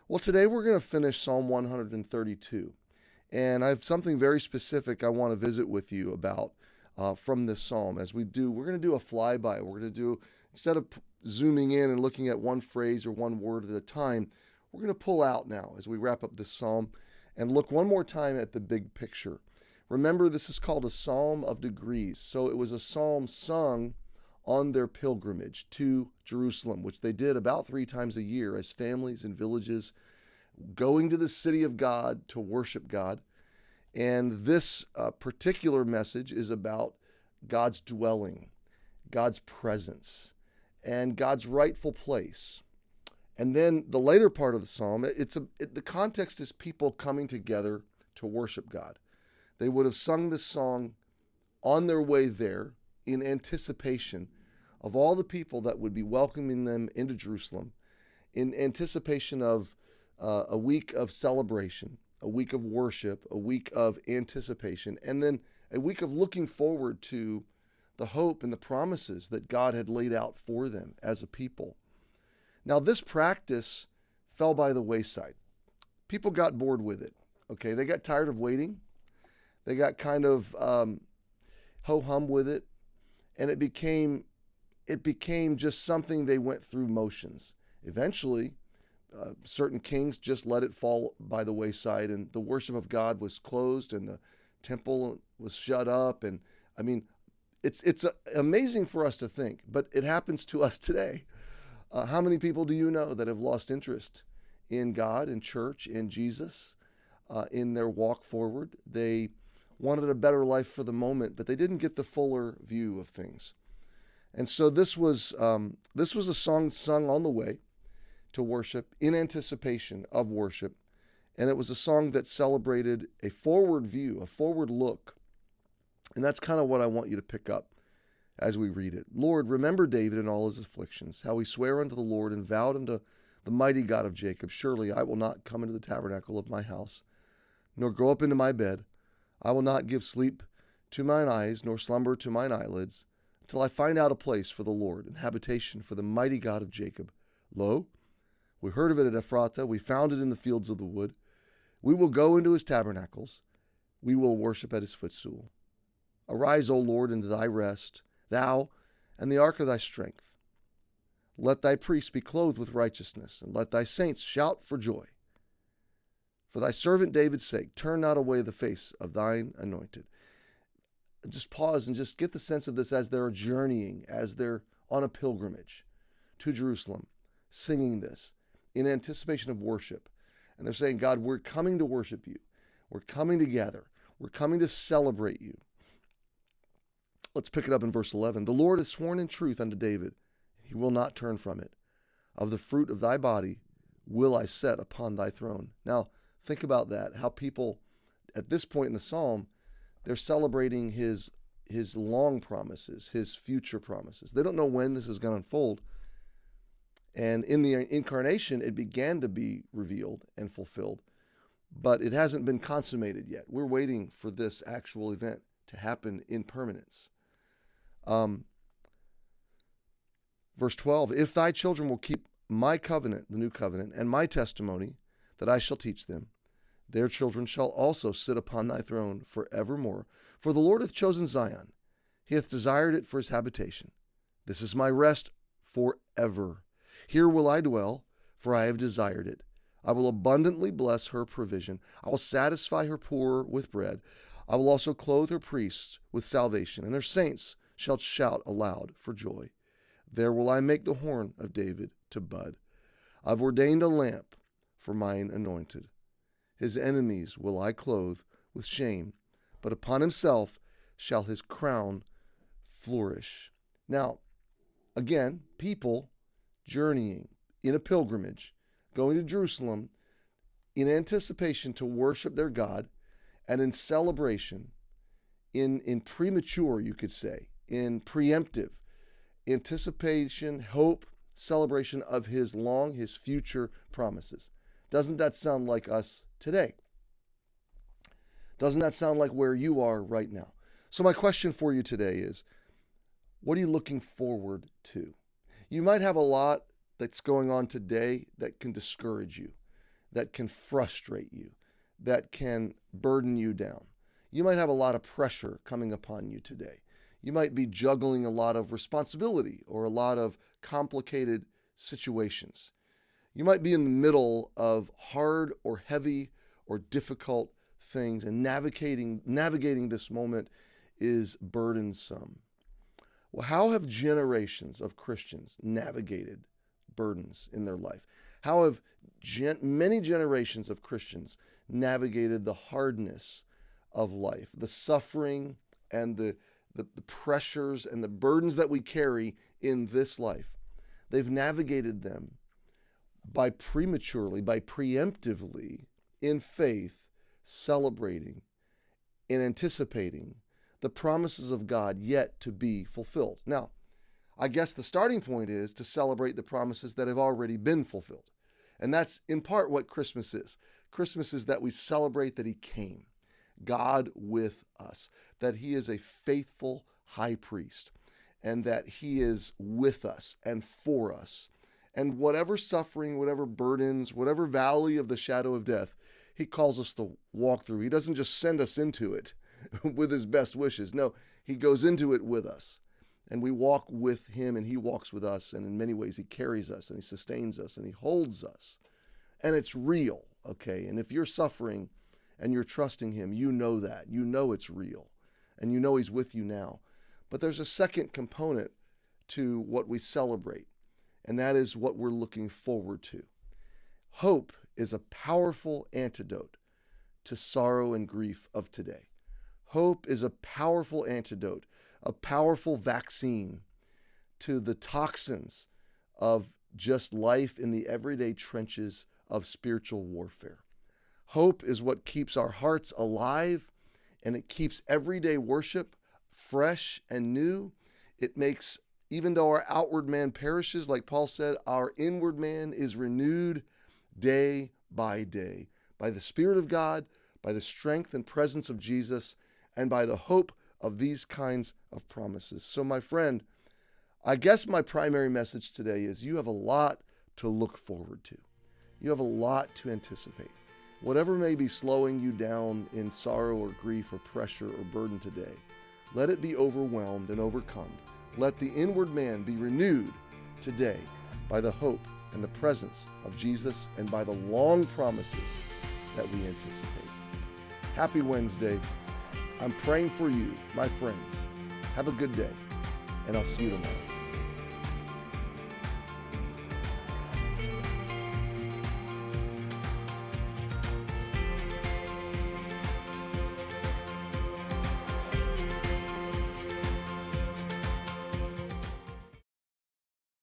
Well, today we're going to finish Psalm 132. And I have something very specific I want to visit with you about from this psalm. As we do, we're going to do a flyby. We're going to do, instead of zooming in and looking at one phrase or one word at a time, we're going to pull out now as we wrap up this psalm and look one more time at the big picture. Remember, this is called a psalm of degrees. So it was a psalm sung on their pilgrimage to Jerusalem, which they did about 3 times a year as families and villages going to the city of God to worship God. And this particular message is about God's dwelling, God's presence, and God's rightful place. And then the later part of the psalm, the context is people coming together to worship God. They would have sung this song on their way there in anticipation of all the people that would be welcoming them into Jerusalem, in anticipation of a week of celebration, a week of worship, a week of anticipation, and then a week of looking forward to the hope and the promises that God had laid out for them as a people. Now, this practice fell by the wayside. People got bored with it. Okay, they got tired of waiting. They got kind of ho-hum with it, and it became just something they went through motions. Eventually, certain kings just let it fall by the wayside, and the worship of God was closed, and the temple was shut up. And I mean, it's amazing for us to think, but it happens to us today. How many people do you know that have lost interest in God, in church, in Jesus, in their walk forward? They wanted a better life for the moment, but they didn't get the fuller view of things. And so this was a song sung on the way to worship, in anticipation of worship. And it was a song that celebrated a forward view, a forward look. And that's kind of what I want you to pick up as we read it. Lord, remember David in all his afflictions, how he sware unto the Lord and vowed unto the mighty God of Jacob, surely I will not come into the tabernacle of my house, nor go up into my bed. I will not give sleep to mine eyes, nor slumber to mine eyelids, until I find out a place for the Lord, and habitation for the mighty God of Jacob. Lo, we heard of it at Ephratah, we found it in the fields of the wood. We will go into his tabernacles, we will worship at his footstool. Arise, O Lord, into thy rest, thou and the ark of thy strength. Let thy priests be clothed with righteousness, and let thy saints shout for joy. For thy servant David's sake, turn not away the face of thine anointed. Just pause and just get the sense of this as they're journeying, as they're on a pilgrimage to Jerusalem, singing this in anticipation of worship. And they're saying, God, we're coming to worship you. We're coming together. We're coming to celebrate you. Let's pick it up in verse 11. The Lord has sworn in truth unto David, he will not turn from it. Of the fruit of thy body will I set upon thy throne. Now, think about that, how people at this point in the psalm, they're celebrating his long promises, his future promises. They don't know when this is going to unfold. And in the incarnation, it began to be revealed and fulfilled, but it hasn't been consummated yet. We're waiting for this actual event to happen in permanence. Verse 12, if thy children will keep my covenant, the new covenant, and my testimony that I shall teach them, their children shall also sit upon thy throne forevermore. For the Lord hath chosen Zion. He hath desired it for his habitation. This is my rest forever. Here will I dwell, for I have desired it. I will abundantly bless her provision. I will satisfy her poor with bread. I will also clothe her priests with salvation, and their saints shall shout aloud for joy. There will I make the horn of David to bud. I've ordained a lamp for mine anointed. His enemies will I clothe with shame, but upon himself shall his crown flourish. Now, again, people journeying in a pilgrimage, going to Jerusalem in anticipation to worship their God, and in celebration, in premature, you could say, in preemptive anticipation, hope, celebration of his future promises. Doesn't that sound like us today? Doesn't that sound like where you are right now? So my question for you today is, what are you looking forward to? You might have a lot that's going on today that can discourage you. that can frustrate you, that can burden you down. You might have a lot of pressure coming upon you today. You might be juggling a lot of responsibility or a lot of complicated situations. You might be in the middle of hard or heavy or difficult things, and navigating this moment is burdensome. Well, how have generations of Christians navigated burdens in their life? How have many generations of Christians navigated the hardness of life, the suffering and the pressures and the burdens that we carry in this life? They've navigated them by preemptively, in faith, celebrating and anticipating the promises of God yet to be fulfilled. Now, I guess the starting point is to celebrate the promises that have already been fulfilled. And that's in part what Christmas is. Christmas is that we celebrate that He came, God with us, that He is a faithful high priest, and that He is with us and for us. And whatever suffering, whatever burdens, whatever valley of the shadow of death He calls us to walk through, He doesn't just send us into it with His best wishes. No, He goes into it with us. And we walk with Him and He walks with us. And in many ways, He carries us and He sustains us and He holds us. And it's real, okay? And if you're suffering and you're trusting Him, you know that. You know it's real. And you know He's with you now. But there's a second component to what we celebrate. And that is what we're looking forward to. Hope is a powerful antidote to sorrow and grief of today. Hope is a powerful antidote, a powerful vaccine to the toxins of just life in the everyday trenches of spiritual warfare. Hope is what keeps our hearts alive, and it keeps everyday worship fresh and new. It makes, even though our outward man perishes, like Paul said, our inward man is renewed day by day by the Spirit of God, by the strength and presence of Jesus, and by the hope of these kinds of promises. So my friend, I guess my primary message today is you have a lot to look forward to. You have a lot to anticipate. Whatever may be slowing you down in sorrow or grief or pressure or burden today, let it be overwhelmed and overcome. Let the inward man be renewed today by the hope and the presence of Jesus and by the long promises that we anticipate. Happy Wednesday. I'm praying for you, my friends. Have a good day, and I'll see you tomorrow.